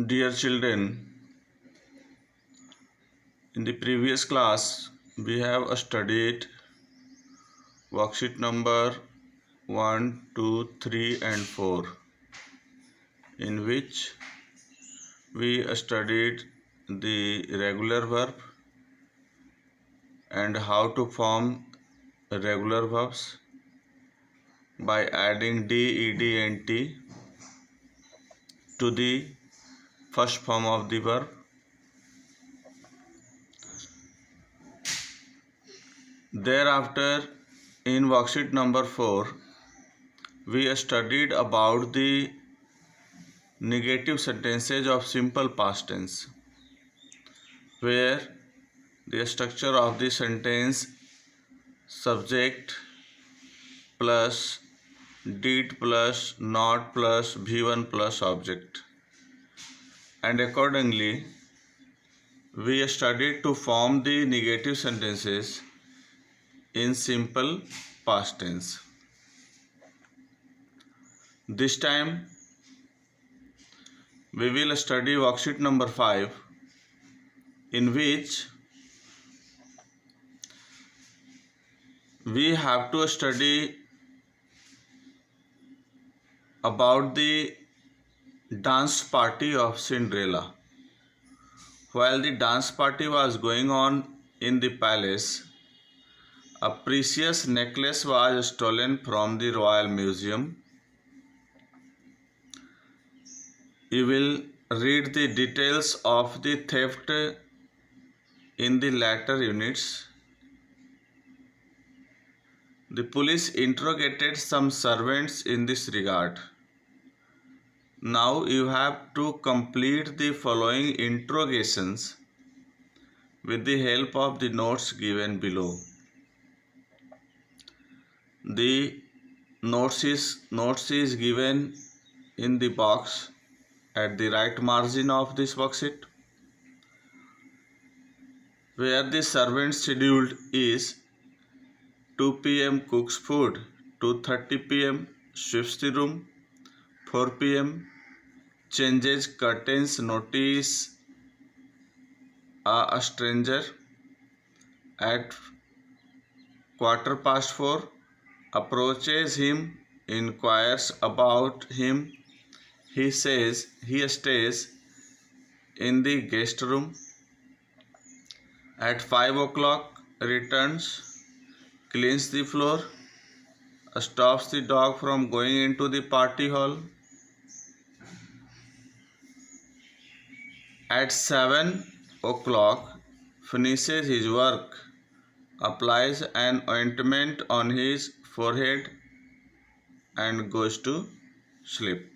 Dear children, in the previous class we have studied worksheet number 1, 2, 3 and 4, in which we studied the regular verb and how to form regular verbs by adding d, ed and t to the first form of the verb. Thereafter, in worksheet number 4, we studied about the negative sentences of simple past tense, where the structure of the sentence subject plus did plus not plus V1 plus object, and accordingly we studied to form the negative sentences in simple past tense. This time we will study worksheet number 5, in which we have to study about the dance party of Cinderella. While the dance party was going on in the palace, a precious necklace was stolen from the Royal Museum. You will read the details of the theft in the later units. The police interrogated some servants in this regard. Now you have to complete the following interrogations with the help of the notes given below. The notes is given in the box at the right margin of this worksheet, where the servant scheduled is 2 p.m. cooks food, 2:30 p.m. sweeps the room, 4 p.m. changes curtains, notice a stranger, at 4:15 approaches him, inquires about him. He says he stays in the guest room. At 5 o'clock returns, cleans the floor, stops the dog from going into the party hall. At 7 o'clock finishes his work, applies an ointment on his forehead and goes to sleep.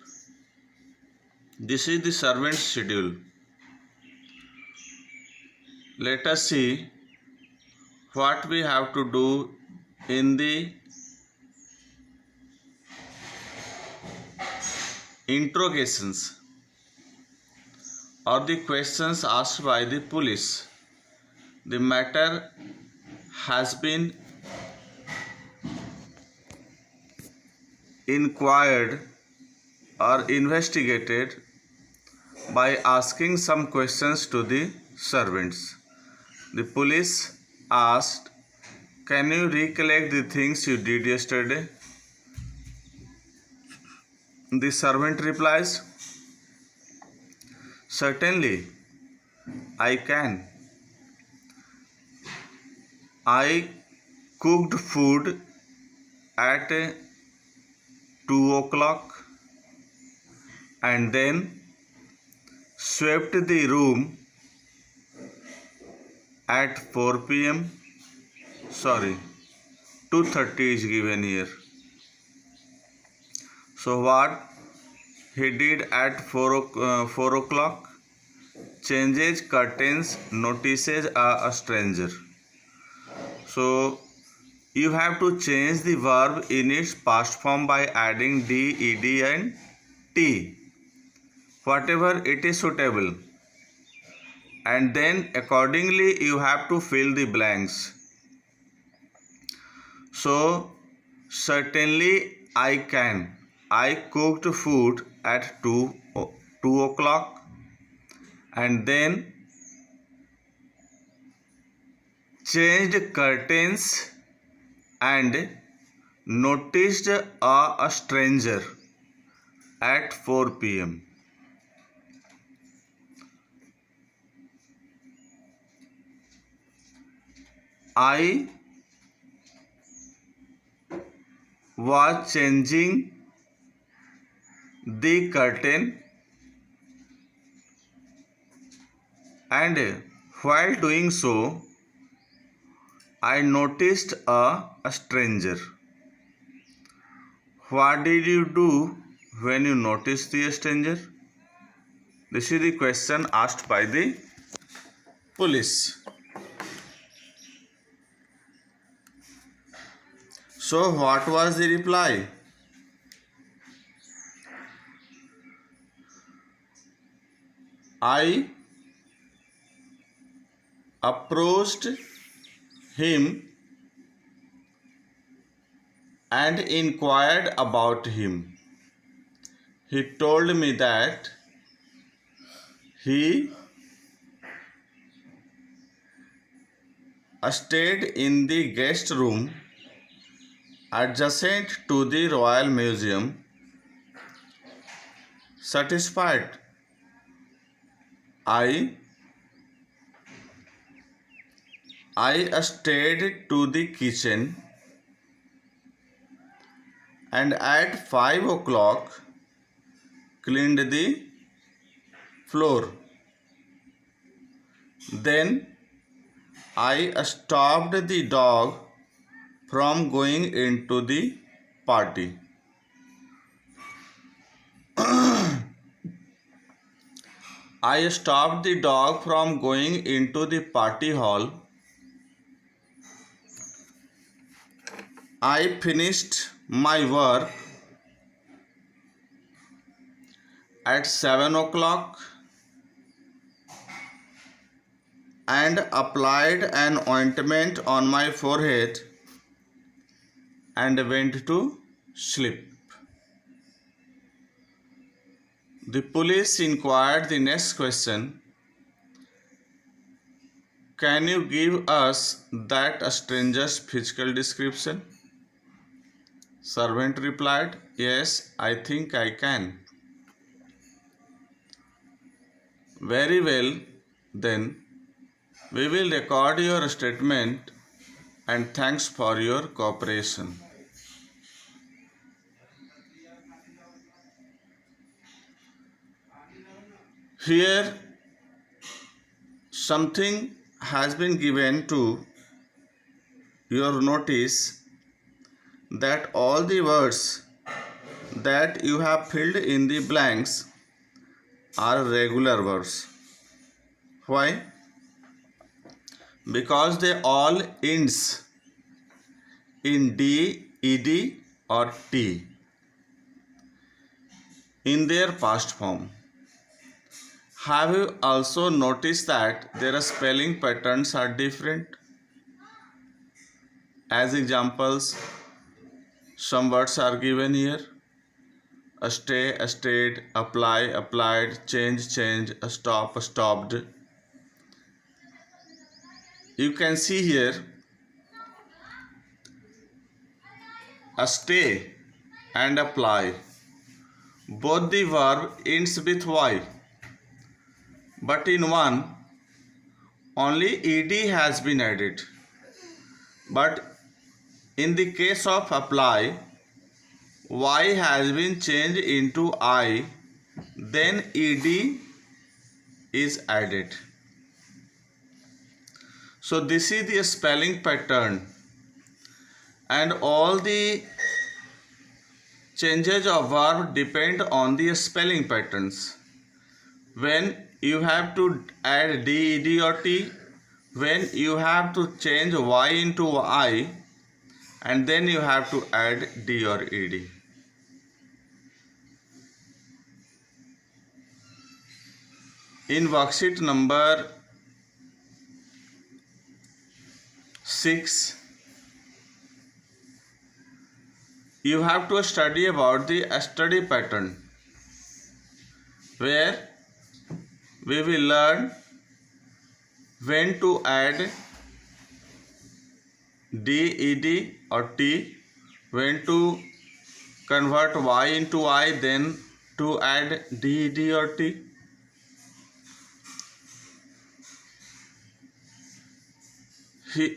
This is the servant's schedule. Let us see what we have to do in the interrogations or the questions asked by the police. The matter has been inquired or investigated by asking some questions to the servants. The police asked, "Can you recollect the things you did yesterday?" The servant replies, "Certainly, I can. I cooked food at 2 o'clock and then swept the room at 4 p.m. Sorry, 2:30 is given here. So what he did at 4 o'clock? Changes curtains, notices a stranger. So you have to change the verb in its past form by adding d, ed and t, whatever it is suitable, and then accordingly you have to fill the blanks. So certainly I can. I cooked food at 2 o'clock and then changed curtains and noticed a stranger at 4 p.m. I was changing the curtain, and while doing so, I noticed a stranger. What did you do when you noticed the stranger? This is the question asked by the police. So what was the reply? I approached him and inquired about him. He told me that he stayed in the guest room adjacent to the Royal Museum. Satisfied, I stayed to the kitchen, and at 5 o'clock cleaned the floor. Then I stopped the dog from going into the party. I stopped the dog from going into the party hall. I finished my work at 7 o'clock and applied an ointment on my forehead and went to sleep. The police inquired the next question. Can you give us that stranger's physical description? Servant replied, yes, I think I can. Very well, then we will record your statement and thanks for your cooperation. Here something has been given to your notice that all the words that you have filled in the blanks are regular words. Why? Because they all ends in D, ed or t in their past form. Have you also noticed that their spelling patterns are different? As examples, some words are given here. Stay, stayed, apply, applied, change, changed, stop, stopped. You can see here stay and apply. Both the verb ends with y, but in one only ed has been added. But in the case of apply, y has been changed into I, then ed is added. So this is the spelling pattern, and all the changes of verb depend on the spelling patterns. When you have to add d, ed or t, when you have to change y into I, and then you have to add d or ed. In worksheet number 6, you have to study about the study pattern, where we will learn when to add ded or t, when to convert y into I, then to add ded or t.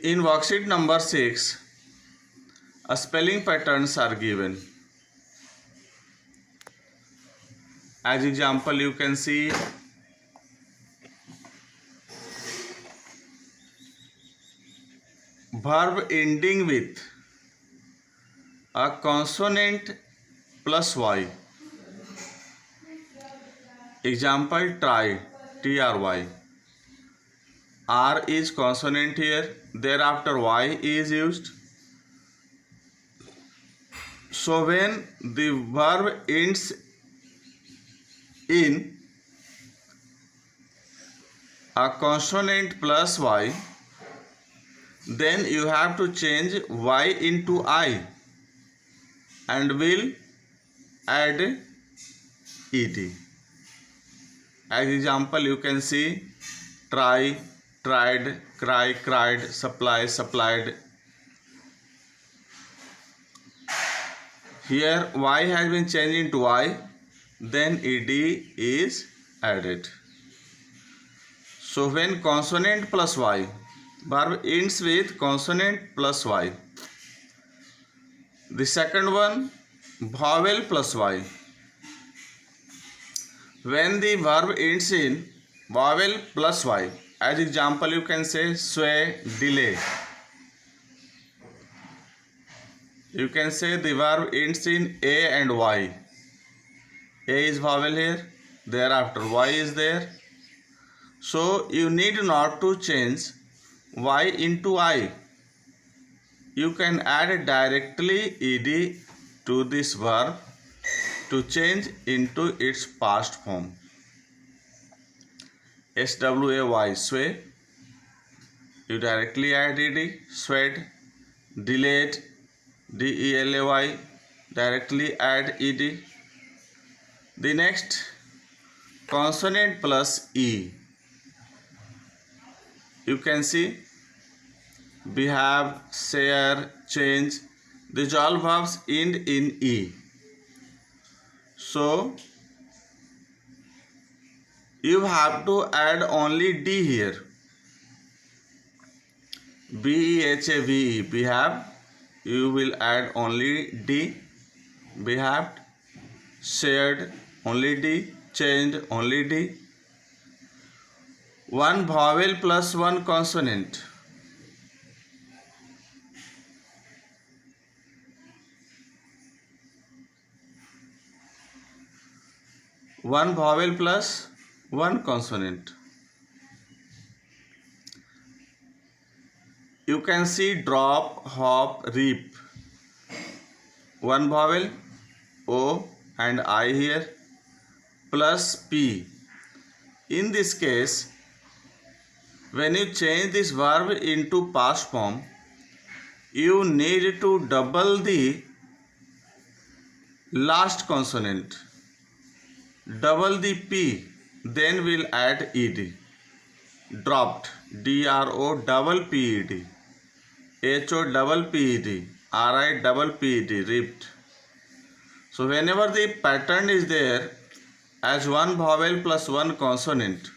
In worksheet number 6, spelling patterns are given. As example, you can see verb ending with a consonant plus y. Example, try, try. R is consonant here, thereafter y is used. So when the verb ends in a consonant plus y, then you have to change y into I and will add ed. As example, you can see try, tried, cry, cried, supply, supplied. Here y has been changed into I, then ed is added. So when consonant plus y, verb ends with consonant plus y. The second one, vowel plus y. When the verb ends in vowel plus y, as example, you can say sway, delay. You can say the verb ends in a and y. A is vowel here, thereafter y is there. So you need not to change y into I. You can add directly ed to this verb to change into its past form. sway, sway. You directly add ed, swayed. Delayed, delay, directly add ed. The next, consonant plus e. You can see behave, share, change. These all verbs end in e. So you have to add only d here. behave, behave. You will add only d. Behaved, shared, only d. Changed, only d. One vowel plus one consonant. One vowel plus one consonant. You can see drop, hop, reap. One vowel, O and I here, plus P. In this case, when you change this verb into past form, you need to double the last consonant. Double the P, then we'll add ed. Dropped, DRO double PED. HO double PED. RI double PED, ripped. So whenever the pattern is there as one vowel plus one consonant,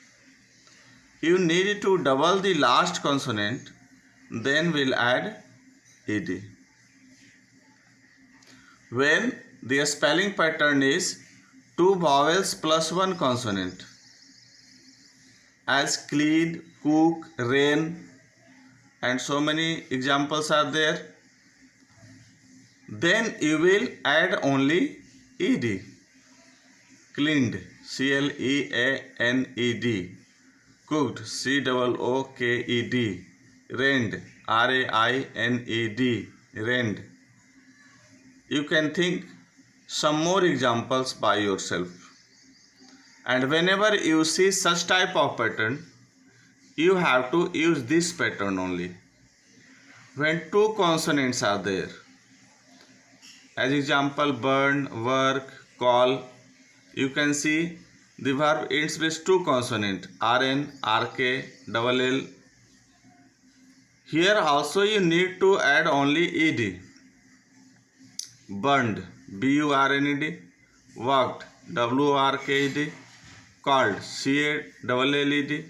you need to double the last consonant, then we'll add ed. When the spelling pattern is two vowels plus one consonant, as clean, cook, rain, and so many examples are there, then you will add only ed. Cleaned, CLEANED. Cooked, COOKED. Rained, RAINED. Rained. You can think some more examples by yourself. And whenever you see such type of pattern, you have to use this pattern only. When two consonants are there, as example, burn, work, call, you can see The verb ends with two consonants, RN, RK, double L. Here also you need to add only ED. Burned, BURNED. Worked, WORKED. Called, CALLED.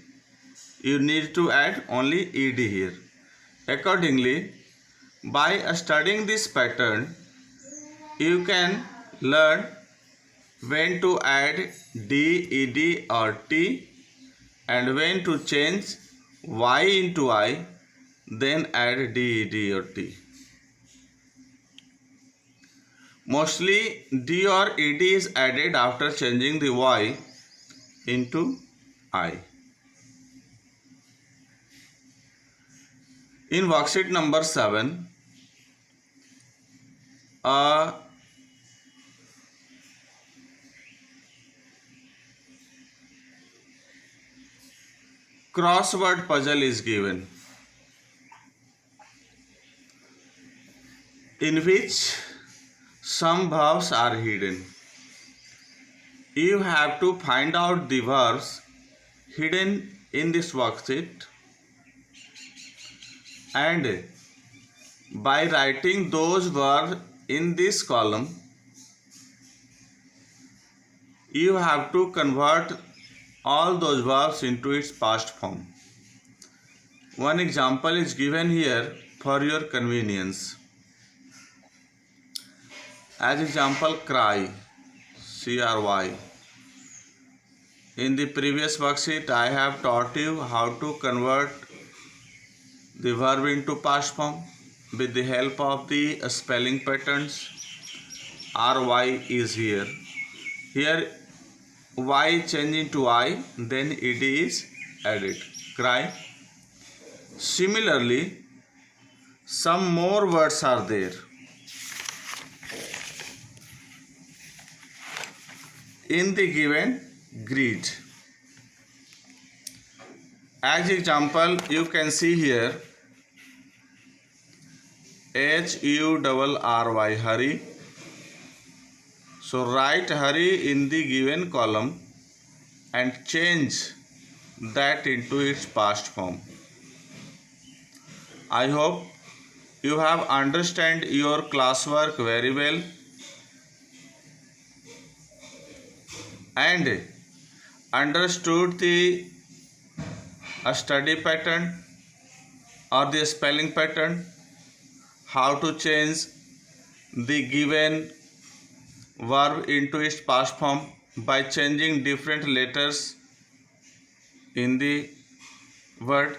You need to add only ED here. Accordingly, by studying this pattern, you can learn when to add D, ED or T and when to change Y into I, then add D, ED or T. Mostly D or ED is added after changing the Y into I. In worksheet number 7, a crossword puzzle is given in which some verbs are hidden. You have to find out the verbs hidden in this worksheet, and by writing those verbs in this column, you have to convert all those verbs into its past form. One example is given here for your convenience. As example, cry, CRY. In the previous worksheet, I have taught you how to convert the verb into past form with the help of the spelling patterns. RY is here. Here Y change into I, then ED is added. Cry. Similarly, some more words are there. In the given grid. As example, you can see here HURRY, hurry. So write hurry in the given column and change that into its past form. I hope you have understand your classwork very well and understood the study pattern or the spelling pattern, how to change the given verb into its past form by changing different letters in the word.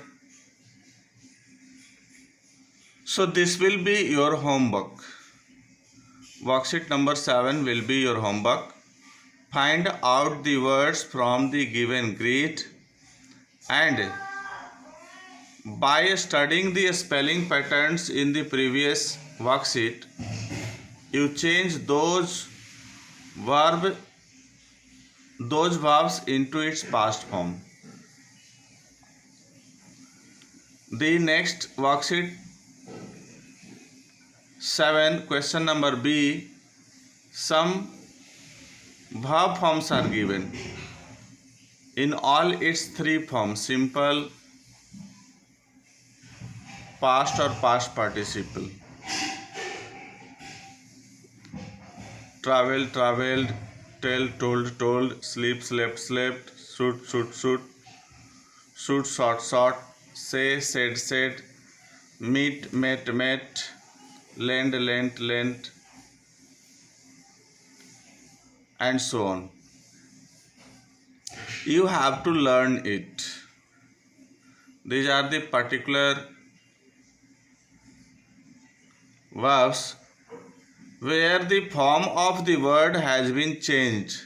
So this will be your homework. Worksheet number 7 will be your homework. Find out the words from the given grid, and by studying the spelling patterns in the previous worksheet, you change those verbs into its past form. The next worksheet 7, question number B, some verb forms are given in all its three forms: simple, past or past participle. Travel, traveled, tell, told, told, sleep, slept, slept, shoot, shoot, shoot, shoot, shot, shot, say, said, said, meet, met, met, lend, lent, lent, and so on. You have to learn it. These are the particular verbs where the form of the word has been changed.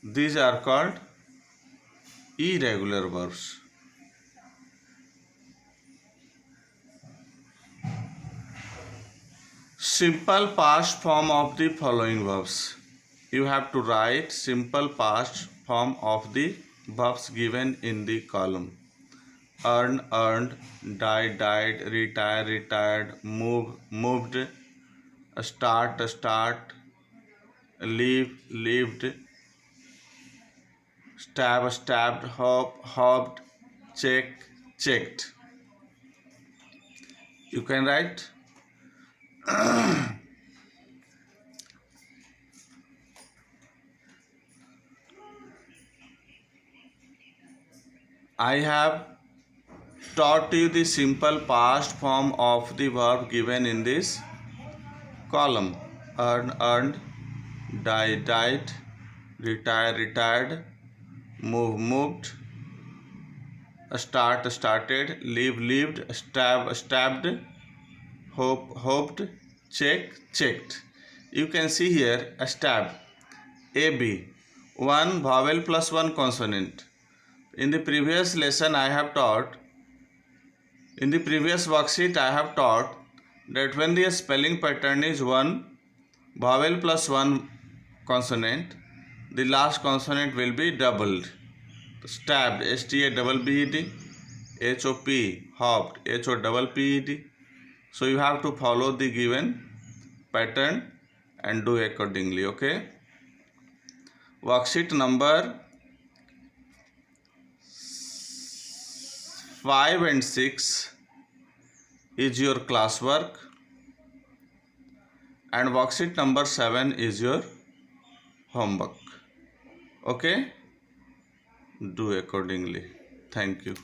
These are called irregular verbs. Simple past form of the following verbs. You have to write simple past form of the verbs given in the column: earn, earned, died, died, retire, retired, move, moved, start, start, leave, lived, stab, stabbed, hopped, check, checked. You can write. I have taught you the simple past form of the verb given in this column. Earn, earned, die, died, retire, retired, move, moved, start, started, leave, lived, stab, stabbed, hope, hoped, check, checked. You can see here a stab. AB, one vowel plus one consonant. In the previous lesson I have taught, in the previous worksheet I have taught that when the spelling pattern is one vowel plus one consonant, the last consonant will be doubled. Stabbed, S-T-A-B-B-E-D, H-O-P, hopped, H-O-P-P-E-D. So you have to follow the given pattern and do accordingly, okay? Worksheet number 5 and 6 is your classwork and worksheet number 7 is your homework. Okay? Do accordingly. Thank you.